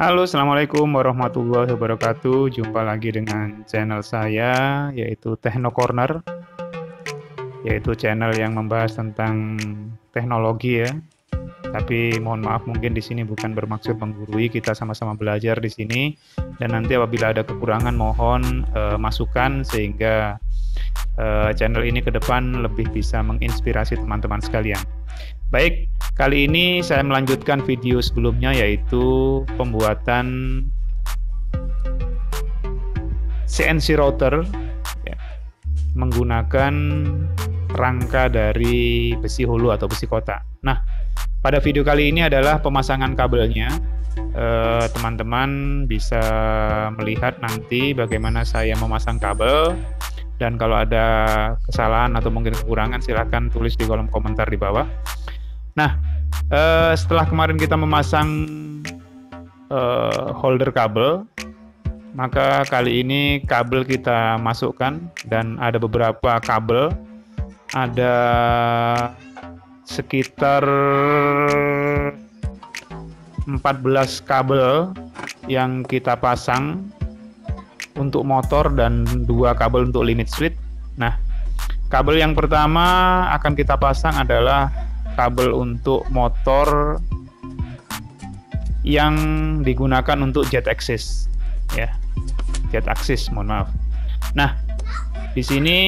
Halo, Assalamualaikum warahmatullahi wabarakatuh. Jumpa lagi dengan channel saya, yaitu Techno Corner, yaitu channel yang membahas tentang teknologi ya. Tapi mohon maaf, mungkin di sini bukan bermaksud menggurui, kita sama-sama belajar di sini. Dan nanti apabila ada kekurangan, mohon masukan sehingga channel ini ke depan lebih bisa menginspirasi teman-teman sekalian. Baik, kali ini saya melanjutkan video sebelumnya, yaitu pembuatan CNC router ya, menggunakan rangka dari besi hulu atau besi kotak. Nah, pada video kali ini adalah pemasangan kabelnya. Teman-teman bisa melihat nanti bagaimana saya memasang kabel, dan kalau ada kesalahan atau mungkin kekurangan silahkan tulis di kolom komentar di bawah. Nah, setelah kemarin kita memasang holder kabel, maka kali ini kabel kita masukkan, dan ada beberapa kabel, ada sekitar 14 kabel yang kita pasang untuk motor dan 2 kabel untuk limit switch. Nah, kabel yang pertama akan kita pasang adalah kabel untuk motor yang digunakan untuk jet axis ya, jet axis, mohon maaf. Nah, di sini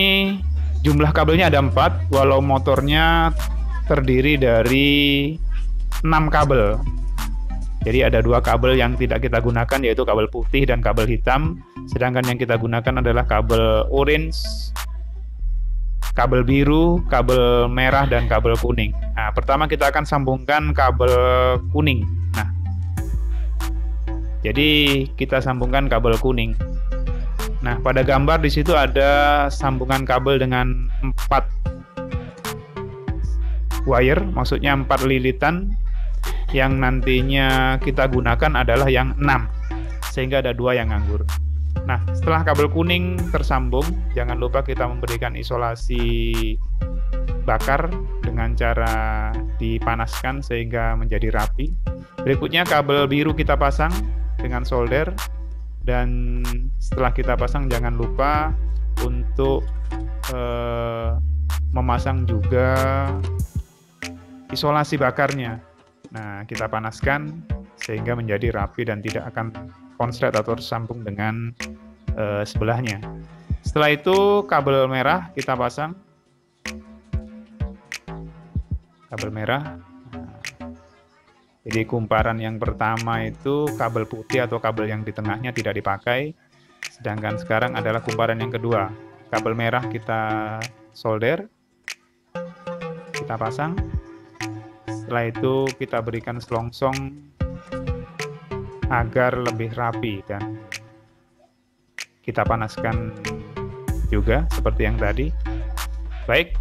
jumlah kabelnya ada 4, walau motornya terdiri dari 6 kabel. Jadi ada 2 kabel yang tidak kita gunakan, yaitu kabel putih dan kabel hitam, sedangkan yang kita gunakan adalah kabel orange, kabel biru, kabel merah, dan kabel kuning. Nah, pertama kita akan sambungkan kabel kuning. Nah, jadi kita sambungkan kabel kuning. Nah, pada gambar di situ ada sambungan kabel dengan 4 wire, maksudnya 4 lilitan. Yang nantinya kita gunakan adalah yang 6, sehingga ada 2 yang nganggur. Nah, setelah kabel kuning tersambung, jangan lupa kita memberikan isolasi bakar dengan cara dipanaskan sehingga menjadi rapi. Berikutnya kabel biru kita pasang dengan solder, dan setelah kita pasang jangan lupa untuk memasang juga isolasi bakarnya. Nah, kita panaskan sehingga menjadi rapi dan tidak akan konslet atau tersambung dengan sebelahnya. Setelah itu kabel merah kita pasang, kabel merah. Jadi kumparan yang pertama itu kabel putih atau kabel yang di tengahnya tidak dipakai, sedangkan sekarang adalah kumparan yang kedua. Kabel merah kita solder, kita pasang. Setelah itu kita berikan selongsong agar lebih rapi, dan kita panaskan juga seperti yang tadi. Baik,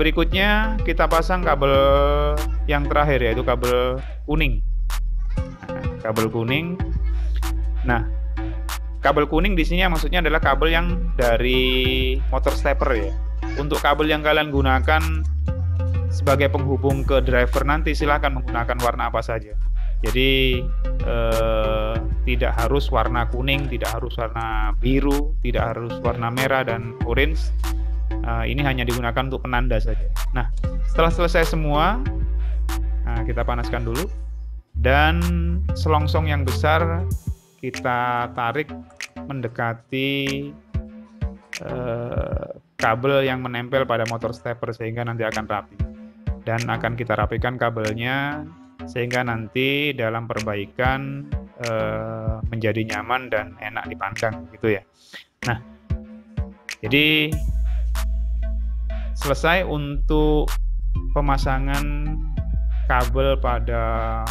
berikutnya kita pasang kabel yang terakhir, yaitu kabel kuning. Nah, kabel kuning. Nah, kabel kuning di sini maksudnya adalah kabel yang dari motor stepper ya. Untuk kabel yang kalian gunakan sebagai penghubung ke driver nanti silahkan menggunakan warna apa saja. Jadi tidak harus warna kuning, tidak harus warna biru, tidak harus warna merah dan orange. Ini hanya digunakan untuk penanda saja. Nah, setelah selesai semua, kita panaskan dulu, dan selongsong yang besar kita tarik mendekati kabel yang menempel pada motor stepper sehingga nanti akan rapi. Dan akan kita rapikan kabelnya sehingga nanti dalam perbaikan menjadi nyaman dan enak dipandang gitu ya. Nah, jadi selesai untuk pemasangan kabel pada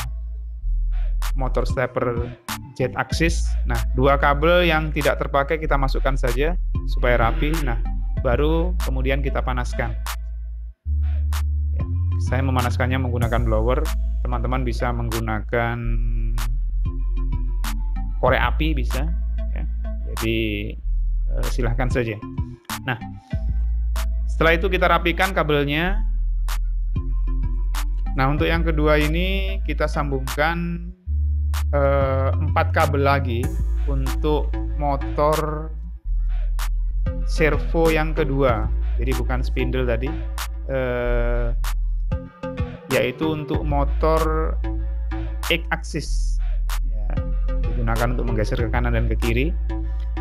motor stepper jet axis. Nah, 2 kabel yang tidak terpakai kita masukkan saja supaya rapi. Nah, baru kemudian kita panaskan. Saya memanaskannya menggunakan blower. Teman-teman bisa menggunakan korek api, bisa ya. Jadi silahkan saja. Nah, setelah itu kita rapikan kabelnya. Nah, untuk yang kedua ini kita sambungkan 4 kabel lagi untuk motor servo yang kedua, jadi bukan spindle tadi, yaitu untuk motor X-axis ya, digunakan untuk menggeser ke kanan dan ke kiri.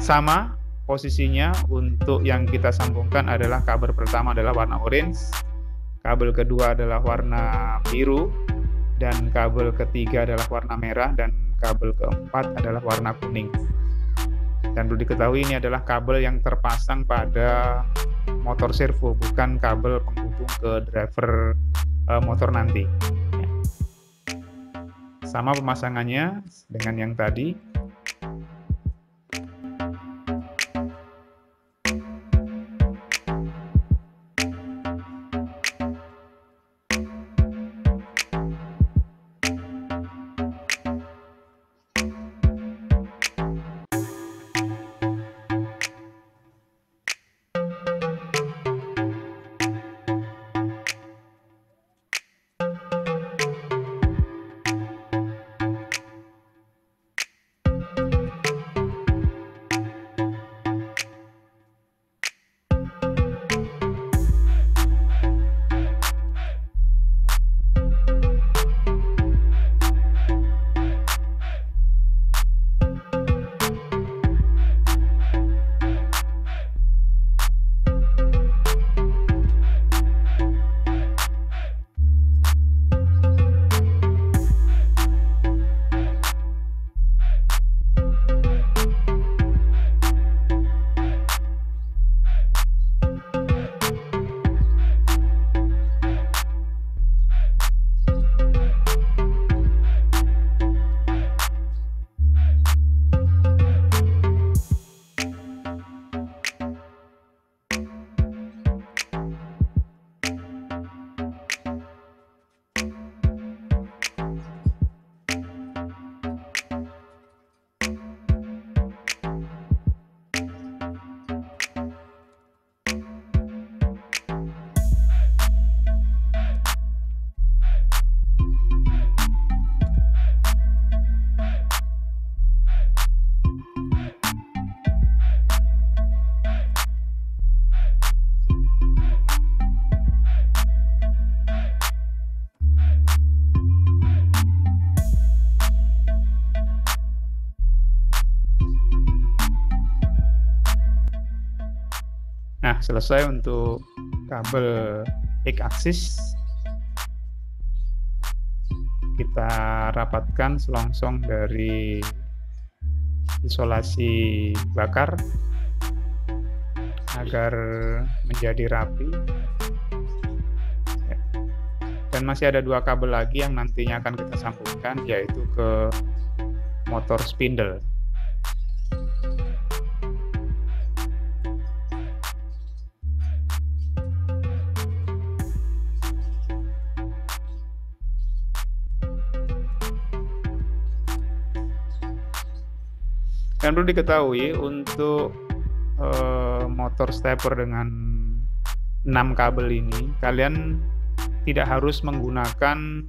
Sama posisinya untuk yang kita sambungkan adalah kabel pertama adalah warna orange, kabel kedua adalah warna biru, dan kabel ketiga adalah warna merah, dan kabel keempat adalah warna kuning. Dan perlu diketahui ini adalah kabel yang terpasang pada motor servo, bukan kabel penghubung ke driver motor nanti. Sama pemasangannya dengan yang tadi. Nah, selesai untuk kabel X-axis. Kita rapatkan selongsong dari isolasi bakar agar menjadi rapi. Dan masih ada 2 kabel lagi yang nantinya akan kita sambungkan, yaitu ke motor spindle. Dan perlu diketahui untuk motor stepper dengan 6 kabel ini, kalian tidak harus menggunakan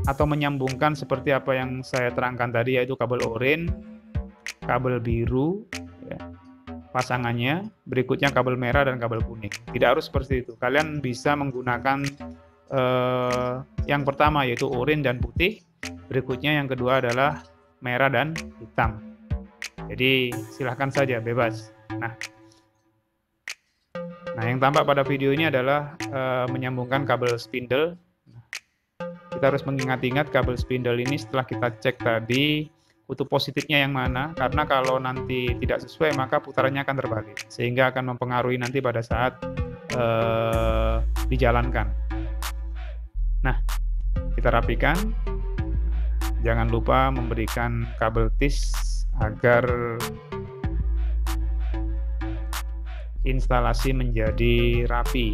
atau menyambungkan seperti apa yang saya terangkan tadi, yaitu kabel oranye, kabel biru, ya, pasangannya, berikutnya kabel merah dan kabel kuning. Tidak harus seperti itu. Kalian bisa menggunakan yang pertama yaitu oranye dan putih, berikutnya yang kedua adalah merah dan hitam. Jadi silahkan saja, bebas. Nah, yang tampak pada video ini adalah menyambungkan kabel spindle. Kita harus mengingat-ingat kabel spindle ini setelah kita cek tadi kutub positifnya yang mana, karena kalau nanti tidak sesuai maka putarannya akan terbalik, sehingga akan mempengaruhi nanti pada saat dijalankan. Nah, kita rapikan. Jangan lupa memberikan kabel tis agar instalasi menjadi rapi.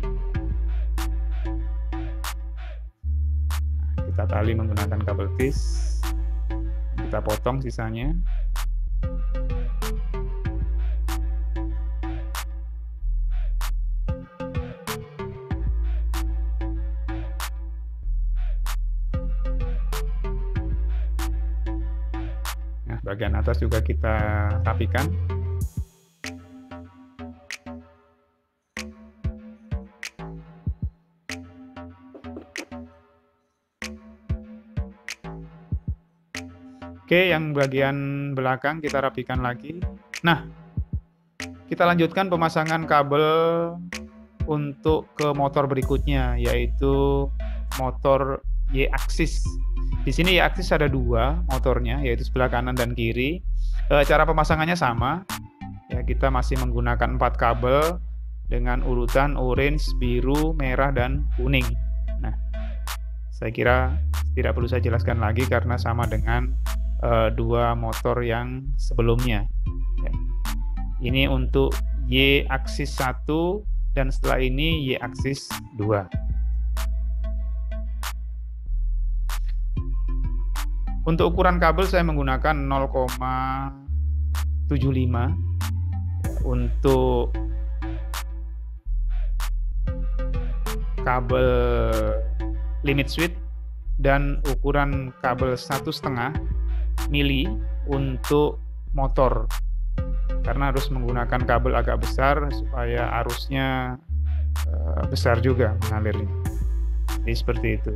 Kita tali menggunakan kabel tis, kita potong sisanya. bagian atas juga kita rapikan. Oke, yang bagian belakang kita rapikan lagi. Nah, kita lanjutkan pemasangan kabel untuk ke motor berikutnya, yaitu motor Y-axis. Di sini Y-axis ada dua motornya, yaitu sebelah kanan dan kiri. Cara pemasangannya sama. Ya, kita masih menggunakan 4 kabel dengan urutan orange, biru, merah, dan kuning. Nah, saya kira tidak perlu saya jelaskan lagi karena sama dengan dua motor yang sebelumnya. Ya. Ini untuk Y-axis 1 dan setelah ini Y-axis 2. Untuk ukuran kabel saya menggunakan 0,75 untuk kabel limit switch dan ukuran kabel 1,5 mili untuk motor, karena harus menggunakan kabel agak besar supaya arusnya besar juga mengalirnya. Jadi seperti itu.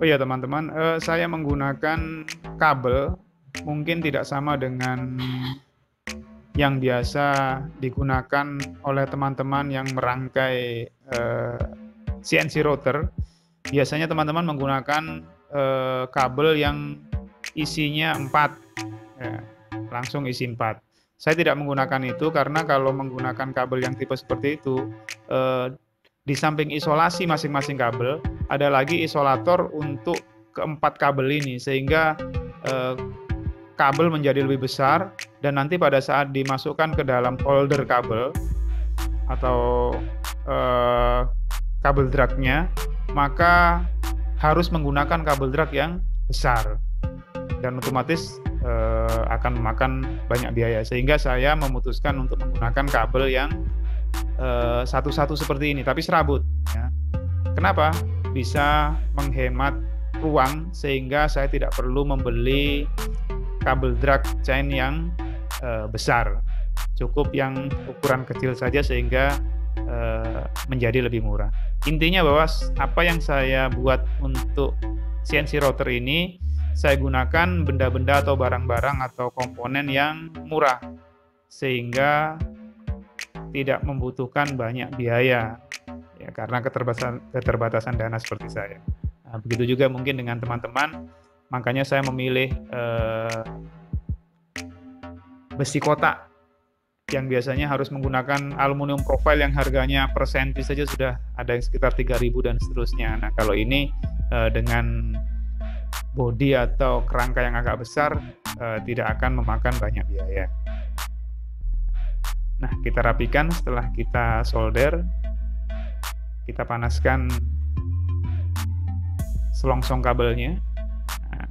Oh ya teman-teman, saya menggunakan kabel mungkin tidak sama dengan yang biasa digunakan oleh teman-teman yang merangkai CNC router. Biasanya teman-teman menggunakan kabel yang isinya 4, ya, langsung isi 4. Saya tidak menggunakan itu karena kalau menggunakan kabel yang tipe seperti itu, di samping isolasi masing-masing kabel, ada lagi isolator untuk keempat kabel ini, sehingga kabel menjadi lebih besar, dan nanti pada saat dimasukkan ke dalam holder kabel atau kabel dragnya, maka harus menggunakan kabel drag yang besar, dan otomatis akan memakan banyak biaya, sehingga saya memutuskan untuk menggunakan kabel yang satu-satu seperti ini, tapi serabut. Ya. Kenapa? Bisa menghemat ruang, sehingga saya tidak perlu membeli kabel drag chain yang besar. Cukup yang ukuran kecil saja, sehingga menjadi lebih murah. Intinya bahwa apa yang saya buat untuk CNC router ini, saya gunakan benda-benda atau barang-barang atau komponen yang murah, sehingga tidak membutuhkan banyak biaya, ya, karena keterbatasan dana seperti saya. Nah, begitu juga mungkin dengan teman-teman, makanya saya memilih besi kotak yang biasanya harus menggunakan aluminium profile yang harganya per senti saja sudah ada yang sekitar 3.000 dan seterusnya. Nah, kalau ini dengan bodi atau kerangka yang agak besar, tidak akan memakan banyak biaya. Nah, kita rapikan setelah kita solder, kita panaskan selongsong kabelnya. Nah,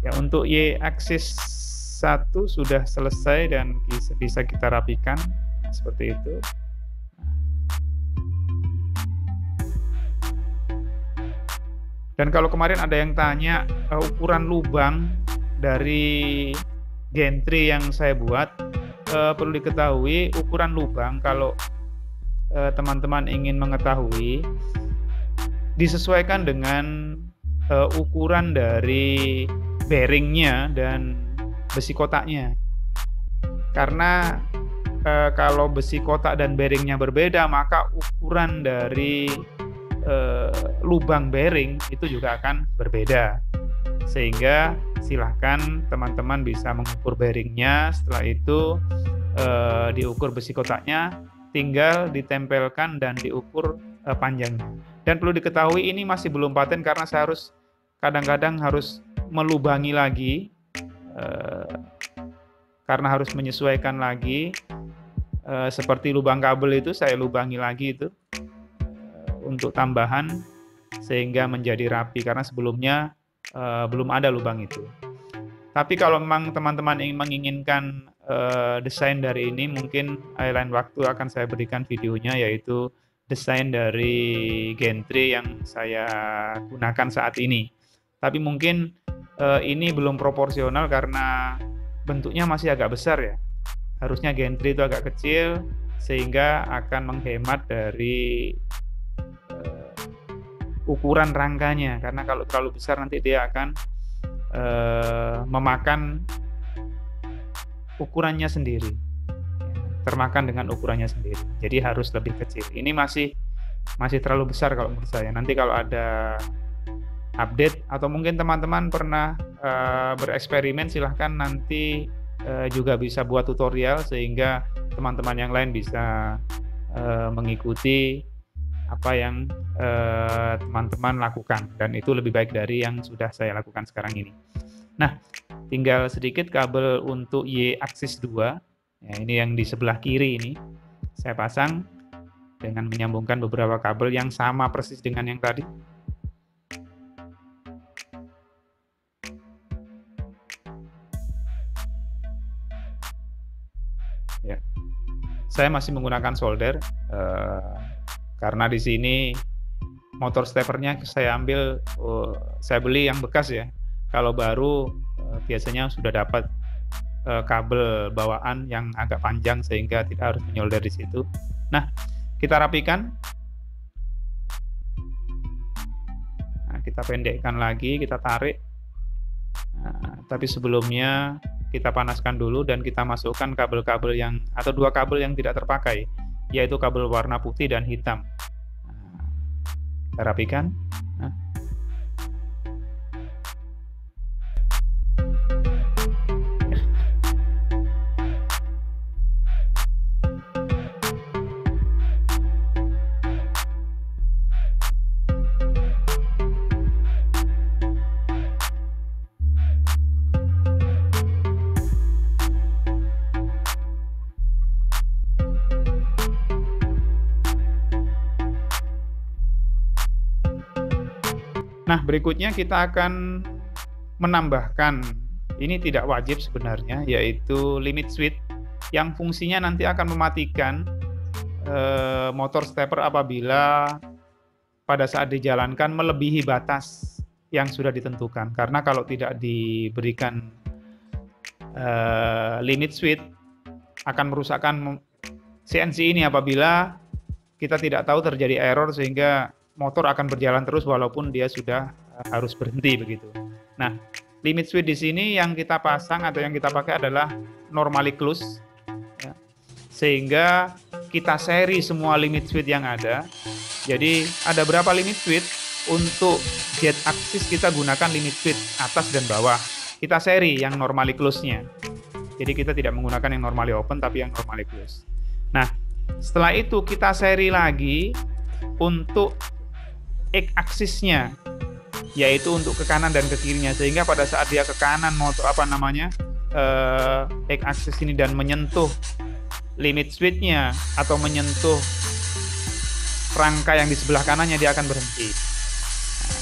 ya, untuk Y-axis 1 sudah selesai dan bisa kita rapikan. Nah, seperti itu. Dan kalau kemarin ada yang tanya ukuran lubang dari gantry yang saya buat, perlu diketahui ukuran lubang, kalau teman-teman ingin mengetahui, disesuaikan dengan ukuran dari bearingnya dan besi kotaknya. Karena kalau besi kotak dan bearingnya berbeda, maka ukuran dari lubang bearing itu juga akan berbeda, sehingga silahkan teman-teman bisa mengukur bearingnya. Setelah itu diukur besi kotaknya, tinggal ditempelkan dan diukur panjangnya. Dan perlu diketahui ini masih belum paten karena saya kadang-kadang harus melubangi lagi, karena harus menyesuaikan lagi, seperti lubang kabel itu saya lubangi lagi itu untuk tambahan sehingga menjadi rapi, karena sebelumnya belum ada lubang itu. Tapi kalau memang teman-teman menginginkan desain dari ini, mungkin lain waktu akan saya berikan videonya, yaitu desain dari gantry yang saya gunakan saat ini. Tapi mungkin ini belum proporsional karena bentuknya masih agak besar ya. Harusnya gantry itu agak kecil sehingga akan menghemat dari ukuran rangkanya, karena kalau terlalu besar nanti dia akan memakan ukurannya sendiri, termakan dengan ukurannya sendiri. Jadi harus lebih kecil. Ini masih terlalu besar kalau menurut saya. Nanti kalau ada update atau mungkin teman-teman pernah bereksperimen, silahkan nanti juga bisa buat tutorial sehingga teman-teman yang lain bisa mengikuti apa yang teman-teman lakukan, dan itu lebih baik dari yang sudah saya lakukan sekarang ini. Nah, tinggal sedikit kabel untuk Y-aksis 2 ya, ini yang di sebelah kiri ini saya pasang dengan menyambungkan beberapa kabel yang sama persis dengan yang tadi. Ya, saya masih menggunakan solder karena di sini motor stepernya saya ambil, saya beli yang bekas ya. Kalau baru biasanya sudah dapat kabel bawaan yang agak panjang sehingga tidak harus menyolder di situ. Nah, kita rapikan. Nah, kita pendekkan lagi, kita tarik. Nah, tapi sebelumnya kita panaskan dulu dan kita masukkan kabel-kabel yang, atau dua kabel yang tidak terpakai, yaitu kabel warna putih dan hitam. Nah, kita rapikan. Nah. Nah, berikutnya kita akan menambahkan, ini tidak wajib sebenarnya, yaitu limit switch yang fungsinya nanti akan mematikan motor stepper apabila pada saat dijalankan melebihi batas yang sudah ditentukan. Karena kalau tidak diberikan limit switch akan merusakkan CNC ini apabila kita tidak tahu terjadi error sehingga motor akan berjalan terus walaupun dia sudah harus berhenti begitu. Nah, limit switch di sini yang kita pasang atau yang kita pakai adalah normally close, ya. Sehingga kita seri semua limit switch yang ada. Jadi ada berapa limit switch? Untuk jet axis kita gunakan limit switch atas dan bawah. Kita seri yang normally close-nya. Jadi kita tidak menggunakan yang normally open tapi yang normally close. Nah, setelah itu kita seri lagi untuk X-aksisnya, yaitu untuk ke kanan dan ke kirinya, sehingga pada saat dia ke kanan motor X-aksis ini dan menyentuh limit switch-nya atau menyentuh rangka yang di sebelah kanannya, dia akan berhenti. Nah,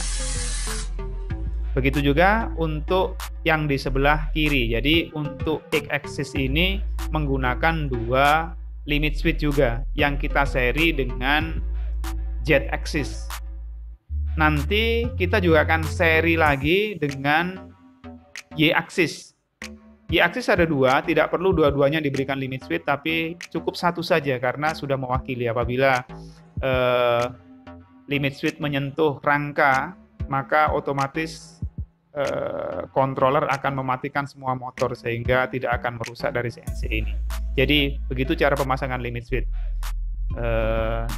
begitu juga untuk yang di sebelah kiri. Jadi untuk X-aksis ini menggunakan dua limit switch juga yang kita seri dengan Z-axis. Nanti kita juga akan seri lagi dengan Y-axis. Y-axis ada dua, tidak perlu dua-duanya diberikan limit switch, tapi cukup satu saja karena sudah mewakili. Apabila limit switch menyentuh rangka, maka otomatis controller akan mematikan semua motor sehingga tidak akan merusak dari CNC ini. Jadi begitu cara pemasangan limit switch.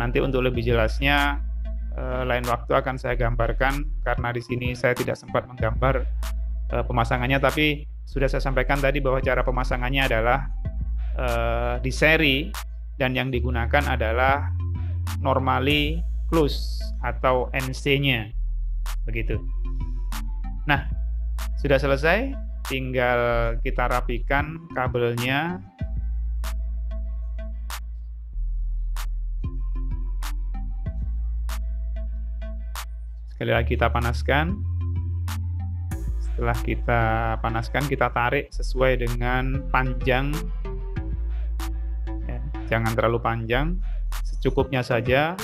Nanti untuk lebih jelasnya lain waktu akan saya gambarkan karena di sini saya tidak sempat menggambar pemasangannya, tapi sudah saya sampaikan tadi bahwa cara pemasangannya adalah di seri dan yang digunakan adalah normally close atau NC-nya begitu. Nah, sudah selesai, tinggal kita rapikan kabelnya. Sekali lagi kita panaskan. Setelah kita panaskan, kita tarik sesuai dengan panjang ya, jangan terlalu panjang, secukupnya saja,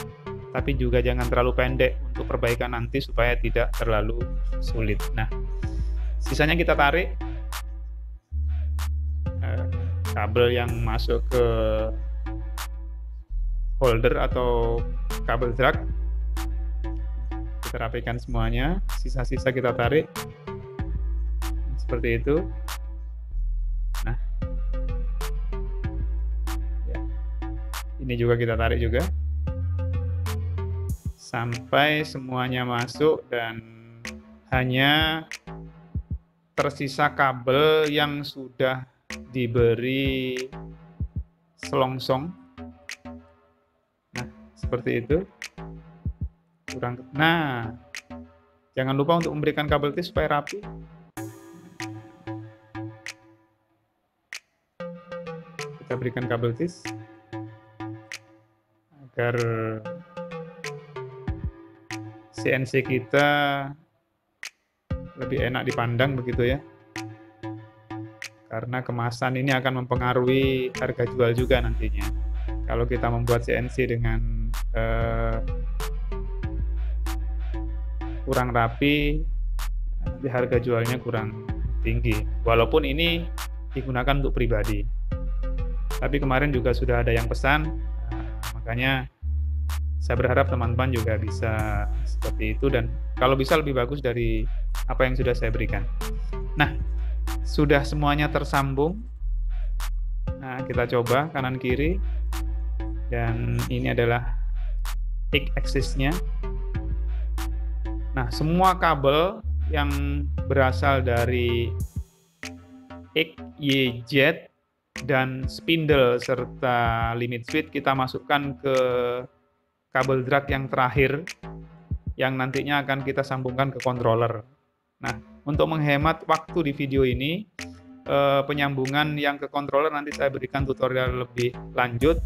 tapi juga jangan terlalu pendek untuk perbaikan nanti supaya tidak terlalu sulit. Nah, sisanya kita tarik kabel yang masuk ke holder atau kabel drag, kita rapikan semuanya, sisa-sisa kita tarik seperti itu. Nah, ya. Ini juga kita tarik juga sampai semuanya masuk dan hanya tersisa kabel yang sudah diberi selongsong. Nah, seperti itu. Nah, jangan lupa untuk memberikan kabel tis supaya rapi. Kita berikan kabel tis agar CNC kita lebih enak dipandang begitu ya, karena kemasan ini akan mempengaruhi harga jual juga nantinya. Kalau kita membuat CNC dengan kurang rapi, nanti harga jualnya kurang tinggi, walaupun ini digunakan untuk pribadi. Tapi kemarin juga sudah ada yang pesan, makanya saya berharap teman-teman juga bisa seperti itu, dan kalau bisa lebih bagus dari apa yang sudah saya berikan. Nah, sudah semuanya tersambung. Nah, kita coba kanan kiri, dan ini adalah X axis-nya. Nah, semua kabel yang berasal dari X, Y, Z dan spindle serta limit switch kita masukkan ke kabel drag yang terakhir yang nantinya akan kita sambungkan ke controller. Nah, untuk menghemat waktu di video ini, penyambungan yang ke controller nanti saya berikan tutorial lebih lanjut,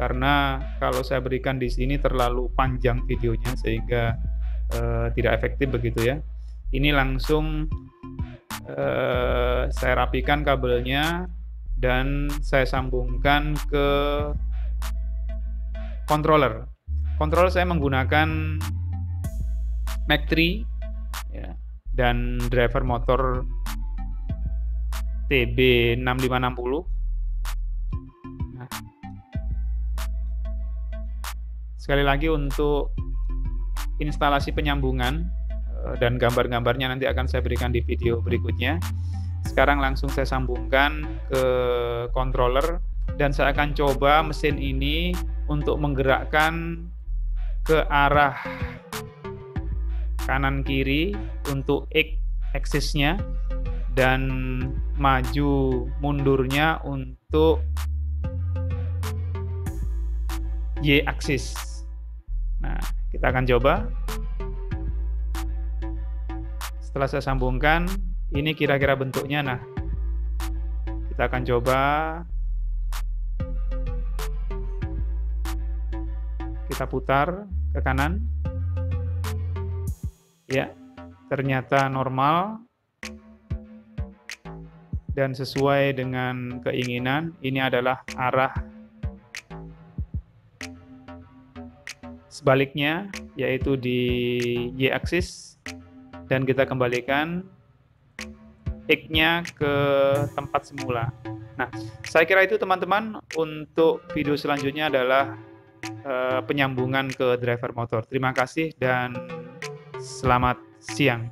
karena kalau saya berikan di sini terlalu panjang videonya sehingga tidak efektif begitu ya. Ini langsung saya rapikan kabelnya dan saya sambungkan ke controller. Controller saya menggunakan Mac 3 ya, dan driver motor TB6560. Nah, sekali lagi untuk instalasi penyambungan dan gambar-gambarnya nanti akan saya berikan di video berikutnya. Sekarang langsung saya sambungkan ke controller dan saya akan coba mesin ini untuk menggerakkan ke arah kanan kiri untuk X axis-nya dan maju mundurnya untuk Y axis. Nah, kita akan coba. Setelah saya sambungkan, ini kira-kira bentuknya. Nah, kita akan coba. Kita putar ke kanan. Ya, ternyata normal dan sesuai dengan keinginan. Ini adalah arah sebaliknya, yaitu di Y axis, dan kita kembalikan X-nya ke tempat semula. Nah, saya kira itu teman-teman. Untuk video selanjutnya adalah penyambungan ke driver motor. Terima kasih dan selamat siang.